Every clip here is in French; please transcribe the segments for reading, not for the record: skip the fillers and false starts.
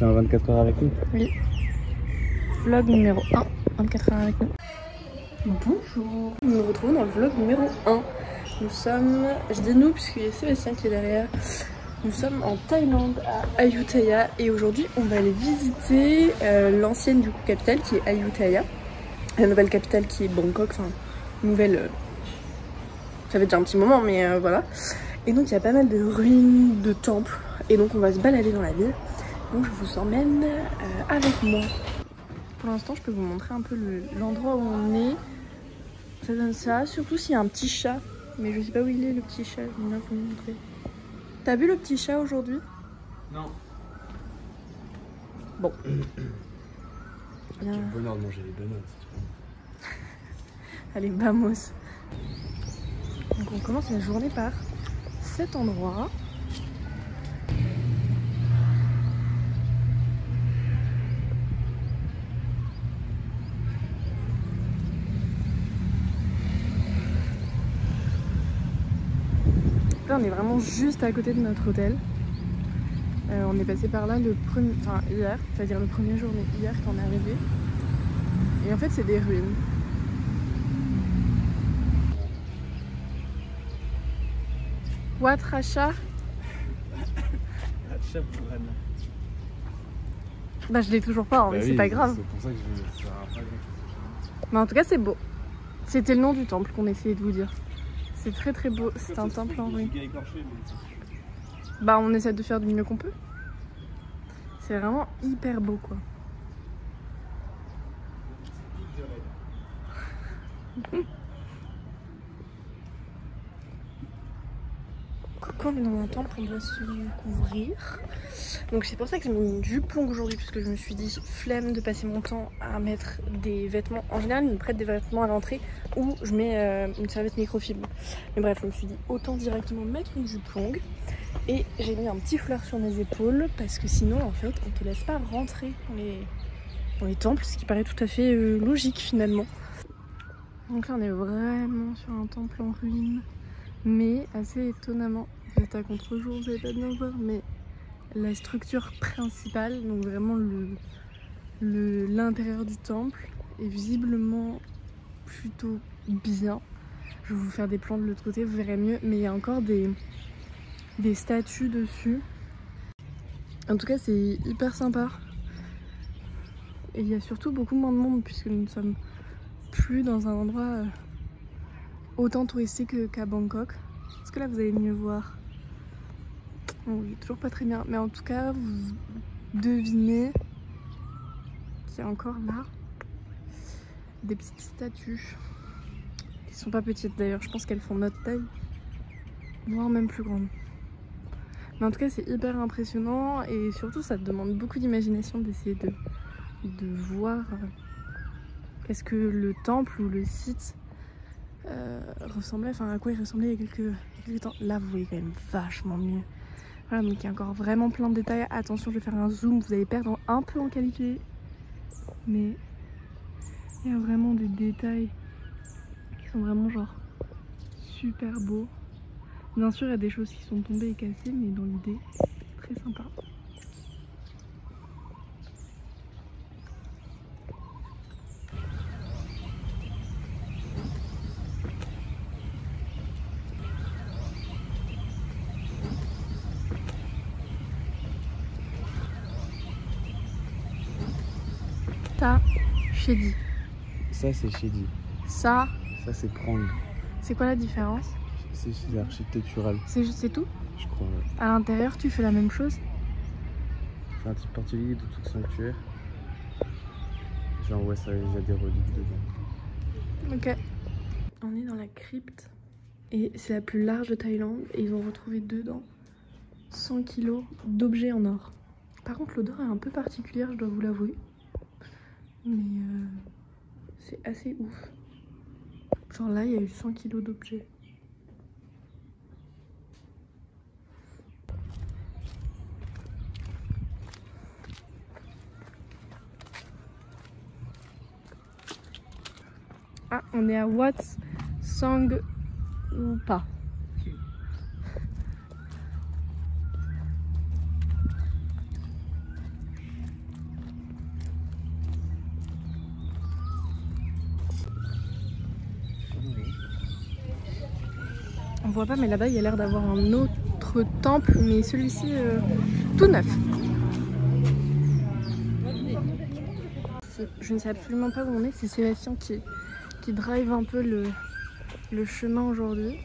fais un 24 heures avec nous? Oui. Vlog numéro 1, 24 heures avec nous. Bonjour. Nous nous retrouvons dans le vlog numéro 1. Nous sommes, je dis nous puisqu'il y a Sébastien qui est derrière. Nous sommes en Thaïlande à Ayutthaya et aujourd'hui on va aller visiter l'ancienne du coup capitale qui est Ayutthaya. La nouvelle capitale qui est Bangkok, enfin nouvelle, ça fait déjà un petit moment mais voilà. Et donc il y a pas mal de ruines, de temples et donc on va se balader dans la ville. Donc je vous emmène avec moi. Pour l'instant je peux vous montrer un peu l'endroit où on est. Ça donne ça, surtout s'il y a un petit chat. Mais je sais pas où il est le petit chat, je vais bien vous le montrer. T'as vu le petit chat aujourd'hui? Non. Bon. Quel bonheur de manger les bananes. Allez, vamos. Donc on commence la journée par cet endroit. Là on est vraiment juste à côté de notre hôtel. On est passé par là hier, c'est-à-dire le premier jour, mais hier quand on est arrivé. Et en fait c'est des ruines. What, Racha? Bah je l'ai toujours pas, mais c'est pas grave. C'est pour ça que je pas. Mais en tout cas c'est beau. C'était le nom du temple qu'on essayait de vous dire. C'est très très beau, c'est un temple en ruine. Bah on essaie de faire du mieux qu'on peut. C'est vraiment hyper beau quoi. Quand on est dans un temple, on doit se couvrir. Donc c'est pour ça que j'ai mis une jupe longue aujourd'hui, parce que je me suis dit flemme de passer mon temps à mettre des vêtements. En général, ils me prêtent des vêtements à l'entrée ou je mets une serviette microfibre. Mais bref, je me suis dit autant directement mettre une jupe longue. Et j'ai mis un petit foulard sur mes épaules, parce que sinon, en fait, on te laisse pas rentrer dans les temples, ce qui paraît tout à fait logique finalement. Donc là, on est vraiment sur un temple en ruine. Mais assez étonnamment, vous êtes à contre-jour, vous allez pas bien voir, mais la structure principale, donc vraiment l'intérieur du temple, est visiblement plutôt bien. Je vais vous faire des plans de l'autre côté, vous verrez mieux, mais il y a encore des statues dessus. En tout cas, c'est hyper sympa. Et il y a surtout beaucoup moins de monde puisque nous ne sommes plus dans un endroit autant touristique qu'à Bangkok. Est-ce que là vous allez mieux voir? Oui, toujours pas très bien. Mais en tout cas, vous devinez qu'il y a encore là des petites statues. Qui sont pas petites d'ailleurs, je pense qu'elles font notre taille, voire même plus grandes. Mais en tout cas, c'est hyper impressionnant et surtout, ça te demande beaucoup d'imagination d'essayer de voir qu'est-ce que le temple ou le site ressemblait, enfin à quoi il ressemblait il y a quelques temps. Là vous voyez quand même vachement mieux. Voilà, donc il y a encore vraiment plein de détails. Attention, je vais faire un zoom, vous allez perdre un peu en qualité, mais il y a vraiment des détails qui sont vraiment genre super beaux. Bien sûr il y a des choses qui sont tombées et cassées, mais dans l'idée très sympa. Ça, Shedi. Ça c'est Shedi. Ça c'est Prang. C'est quoi la différence? C'est architectural. C'est tout? Je crois, ouais. À l'intérieur, tu fais la même chose? C'est un type particulier de tout sanctuaire. Genre, ouais, il y a des reliques dedans. Ok. On est dans la crypte. Et c'est la plus large de Thaïlande. Et ils ont retrouvé dedans 100 kilos d'objets en or. Par contre, l'odeur est un peu particulière, je dois vous l'avouer. Mais c'est assez ouf. Genre là, il y a eu 100 kilos d'objets. Ah, on est à Wat Sang ou pas. voit pas, mais là-bas il y a l'air d'avoir un autre temple, mais celui-ci tout neuf. Je ne sais absolument pas où on est, c'est Sébastien qui drive un peu le chemin aujourd'hui.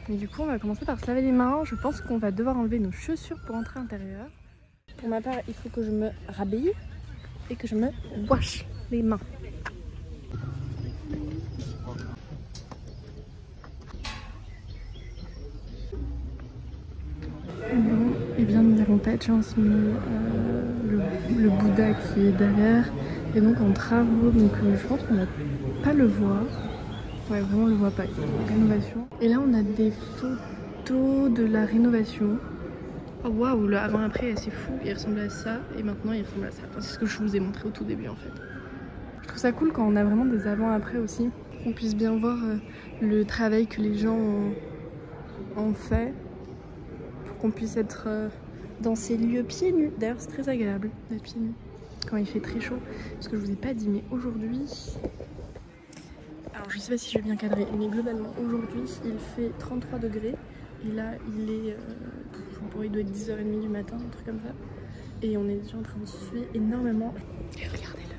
Mais du coup on va commencer par se laver les mains. Je pense qu'on va devoir enlever nos chaussures pour entrer à l'intérieur. Pour ma part, il faut que je me rhabille et que je me wash les mains. Bon, et bien nous n'avons pas de chance, mais le Bouddha qui est derrière est donc en travaux, donc je pense qu'on va pas le voir. Ouais, vraiment on le voit pas, il y a une rénovation. Et là on a des photos de la rénovation. Oh waouh, le avant-après c'est fou, il ressemble à ça et maintenant il ressemble à ça. Enfin, c'est ce que je vous ai montré au tout début en fait. Je trouve ça cool quand on a vraiment des avant-après aussi, qu'on puisse bien voir le travail que les gens ont fait. Qu'on puisse être dans ces lieux pieds nus. D'ailleurs c'est très agréable d'être pieds nus quand il fait très chaud, parce que je vous ai pas dit, mais aujourd'hui, alors je sais pas si je vais bien cadrer, mais globalement aujourd'hui il fait 33 degrés et là il est il doit être 10h30 du matin, un truc comme ça, et on est déjà en train de suer énormément et regardez-le.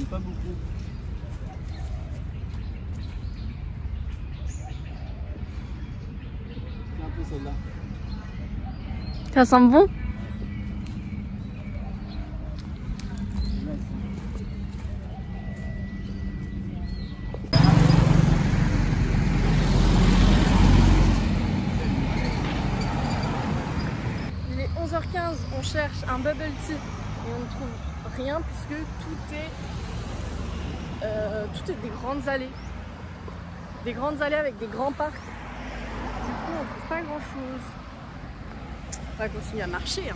Pas beaucoup. C'est un peu celle-là. Ça sent bon? Il est 11h15, on cherche un bubble tea et on ne trouve rien puisque tout est des grandes allées. Des grandes allées avec des grands parcs. Du coup, on trouve pas grand chose. On va continuer à marcher. Hein.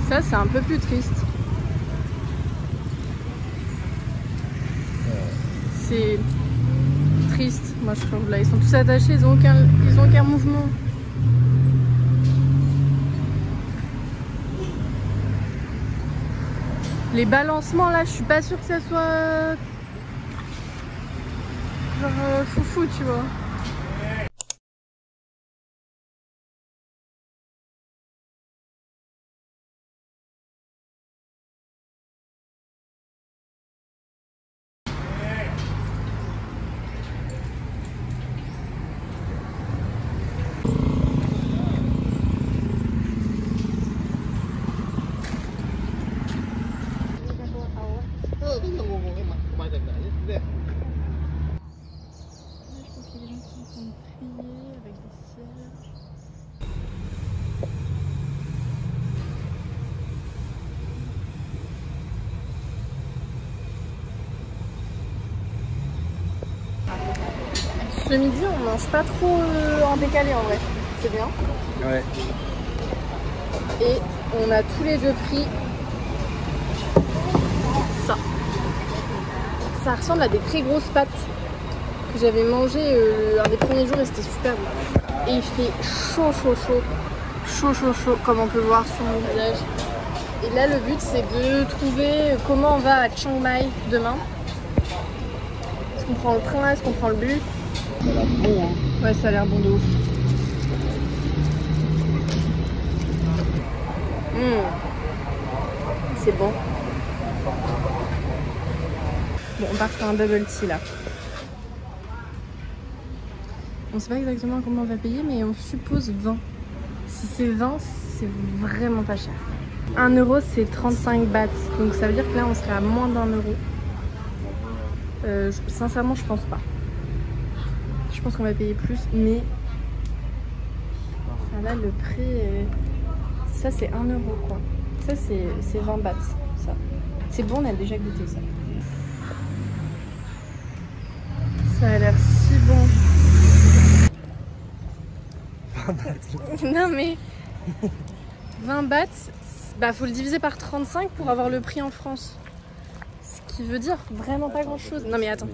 Ça, c'est un peu plus triste. C'est triste, moi je trouve. Là, ils sont tous attachés, ils ont aucun mouvement. Les balancements là, je suis pas sûre que ça soit genre foufou, tu vois. Ce midi, on mange pas trop en décalé en vrai, c'est bien. Ouais. Et on a tous les deux pris ça. Ça ressemble à des très grosses pâtes que j'avais mangé un des premiers jours et c'était super bon. Et il fait chaud, comme on peut voir sur mon visage. Et là, le but, c'est de trouver comment on va à Chiang Mai demain. Est-ce qu'on prend le train? Est-ce qu'on prend le bus? Ça a l'air bon, hein. Ouais, ça a l'air bon de ouf. C'est bon. Bon, on part faire un bubble tea là. On sait pas exactement comment on va payer, mais on suppose 20. Si c'est 20, c'est vraiment pas cher. 1 euro, c'est 35 bahts. Donc ça veut dire que là, on serait à moins d'1 euro. Sincèrement, je pense pas. Je pense qu'on va payer plus, mais ah là, le prix, ça c'est 1 euro quoi. Ça c'est 20 bahts. Ça. C'est bon, on a déjà goûté ça. Ça a l'air si bon. Non mais 20 bahts, bah faut le diviser par 35 pour avoir le prix en France. Ce qui veut dire vraiment pas grand chose. Non mais attends,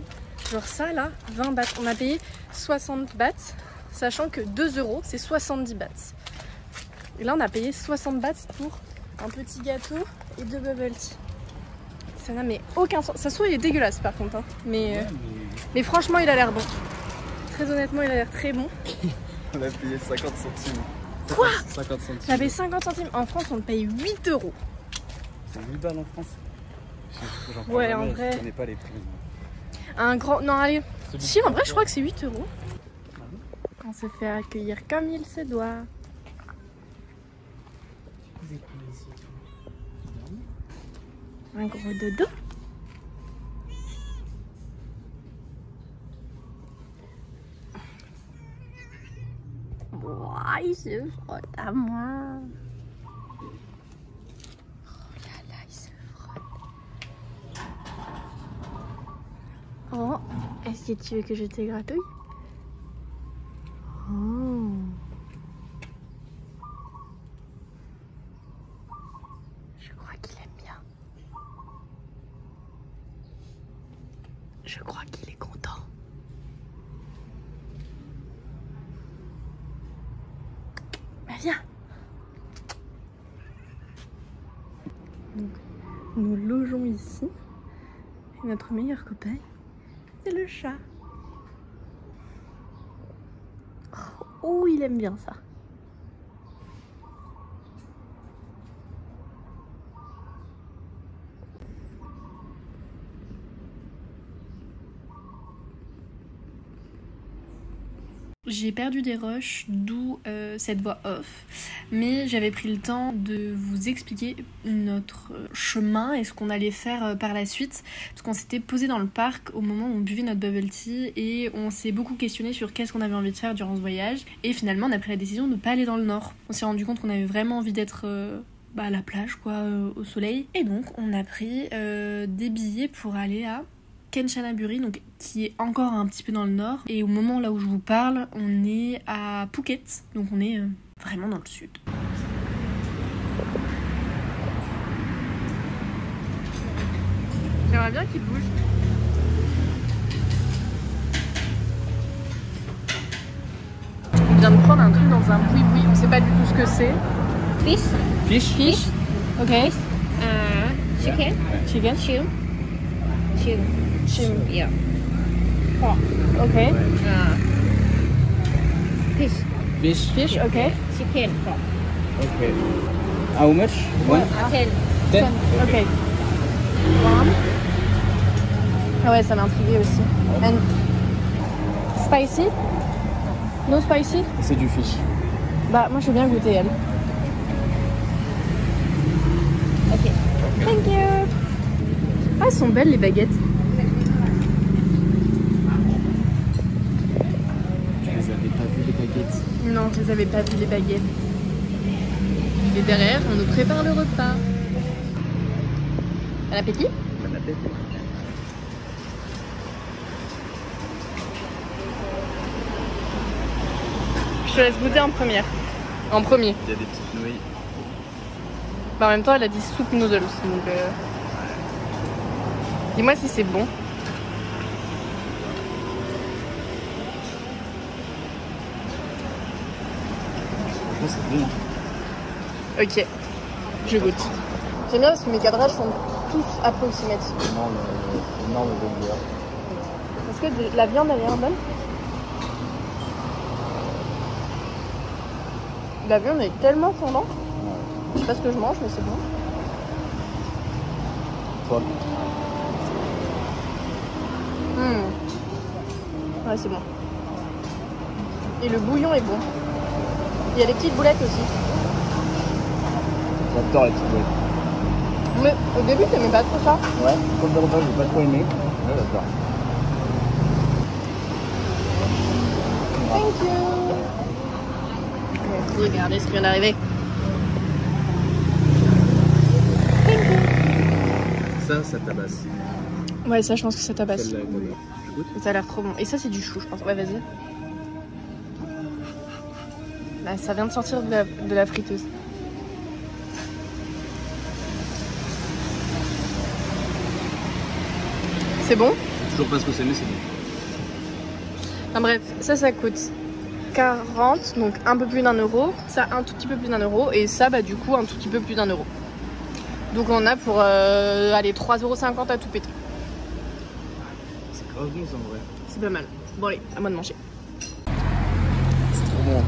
genre ça là, 20 bahts, on a payé 60 bahts, sachant que 2 euros c'est 70 bahts. Et là on a payé 60 bahts pour un petit gâteau et 2 bubble tea. Ça n'a mais aucun sens. Ça se trouve il est dégueulasse par contre, hein. Mais franchement il a l'air bon. Très honnêtement il a l'air très bon. On a payé 50 centimes. Quoi? 50 centimes. On a payé 50 centimes. En France on paye 8 euros. C'est 8 balles en France. Ouais, en vrai. Je connais pas les prix. Un grand... Non, allez. Si, en vrai, je crois que c'est 8 euros. On se fait accueillir comme il se doit. Un gros dodo. Ouah, il se frotte à moi. Oh, est-ce que tu veux que je te gratouille? Oh. Je crois qu'il aime bien. Je crois qu'il est content. Bah viens. Donc, nous logeons ici. Et notre meilleur copain, c'est le chat. Oh, il aime bien ça. J'ai perdu des rushs, d'où cette voix off, mais j'avais pris le temps de vous expliquer notre chemin et ce qu'on allait faire par la suite, parce qu'on s'était posé dans le parc au moment où on buvait notre bubble tea et on s'est beaucoup questionné sur qu'est-ce qu'on avait envie de faire durant ce voyage, et finalement on a pris la décision de ne pas aller dans le nord. On s'est rendu compte qu'on avait vraiment envie d'être à la plage, quoi, au soleil, et donc on a pris des billets pour aller à Kanchanaburi, donc qui est encore un petit peu dans le nord, et au moment là où je vous parle on est à Phuket, donc on est vraiment dans le sud. J'aimerais bien qu'il bouge. On vient de prendre un truc dans un boui-boui, on sait pas du tout ce que c'est. Fish. Ok. Chicken. Chicken. Chim. Yeah. Oh. Ok. Fish. Ok. Chicken. Okay. How much? One? 10. 10? Ok. Ah ouais, ça m'a intrigué aussi. And spicy? No spicy? C'est du fish. Bah moi je veux bien goûter elle. Ok. Thank you. Ah, elles sont belles les baguettes. Tu les avais pas vues les baguettes? Non, je les avais pas vues les baguettes. Et derrière, on nous prépare le repas. Bon appétit? Bon appétit. Je te laisse goûter en première. En premier. Il y a des petites nouilles. Bah, en même temps, elle a dit soup noodles. Donc, dis-moi si c'est bon. Franchement, c'est bon. Ok, je goûte. J'aime bien parce que mes cadrages sont tous approximatifs. Énorme burger. Est-ce que la viande a l'air bonne? La viande est tellement fondante. Je sais pas ce que je mange, mais c'est bon. Toi? Ouais, c'est bon. Et le bouillon est bon. Il y a les petites boulettes aussi. J'adore les petites boulettes. Mais au début, t'aimais pas trop ça? Ouais, comme le repas, j'ai pas trop aimé. Ouais, j'adore. Thank you. Merci, regardez ce qui vient d'arriver. Ça tabasse. Ouais, ça, je pense que ça tabasse. Celle-là est bonne. Je goûte. Ça a l'air trop bon. Et ça, c'est du chou, je pense. Ouais, vas-y. Là, ça vient de sortir de la friteuse. C'est bon? Toujours pas ce que c'est, mais c'est bon. Enfin bref, ça coûte 40, donc un peu plus d'€1. Ça, un tout petit peu plus d'€1. Et ça, bah du coup, un tout petit peu plus d'€1. Donc on a pour allez, 3,50 € à tout péter. C'est grave bon ça en vrai. C'est pas mal. Bon allez, à moi de manger. C'est trop bon.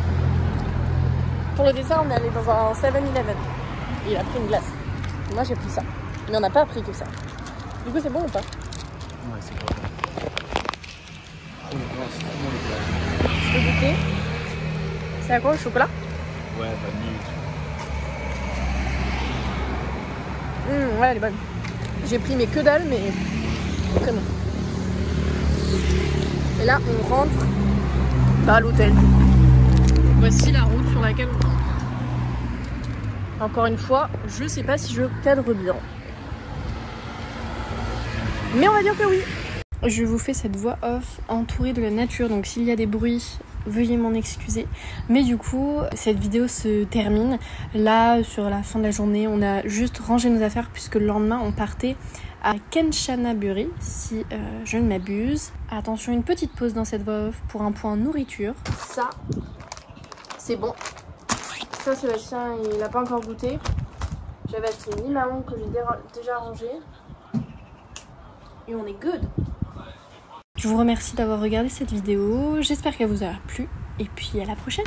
Pour le dessert, on est allé dans un 7-Eleven. Il a pris une glace. Et moi j'ai pris ça. Mais on n'a pas pris que ça. Du coup c'est bon ou pas? Ouais, c'est grave bon. Oh non, c'est trop bon les glaces. Je peux goûter. C'est à quoi, au chocolat? Ouais, vanille. Ouais, elle est bonne. J'ai pris mes que dalle, mais très bon. Et là, on rentre à l'hôtel. Voici la route sur laquelle on rentre. Encore une fois, je sais pas si je cadre bien. Mais on va dire que oui. Je vous fais cette voix off entourée de la nature, donc s'il y a des bruits, veuillez m'en excuser. Mais du coup, cette vidéo se termine. Là, sur la fin de la journée, on a juste rangé nos affaires puisque le lendemain, on partait à Kanchanaburi, si je ne m'abuse. Attention, une petite pause dans cette voix off pour un point nourriture. Ça, c'est bon. Ça, Sébastien, il n'a pas encore goûté. J'avais acheté une limaon que j'ai déjà rangé. Et on est good. Je vous remercie d'avoir regardé cette vidéo. J'espère qu'elle vous aura plu. Et puis à la prochaine.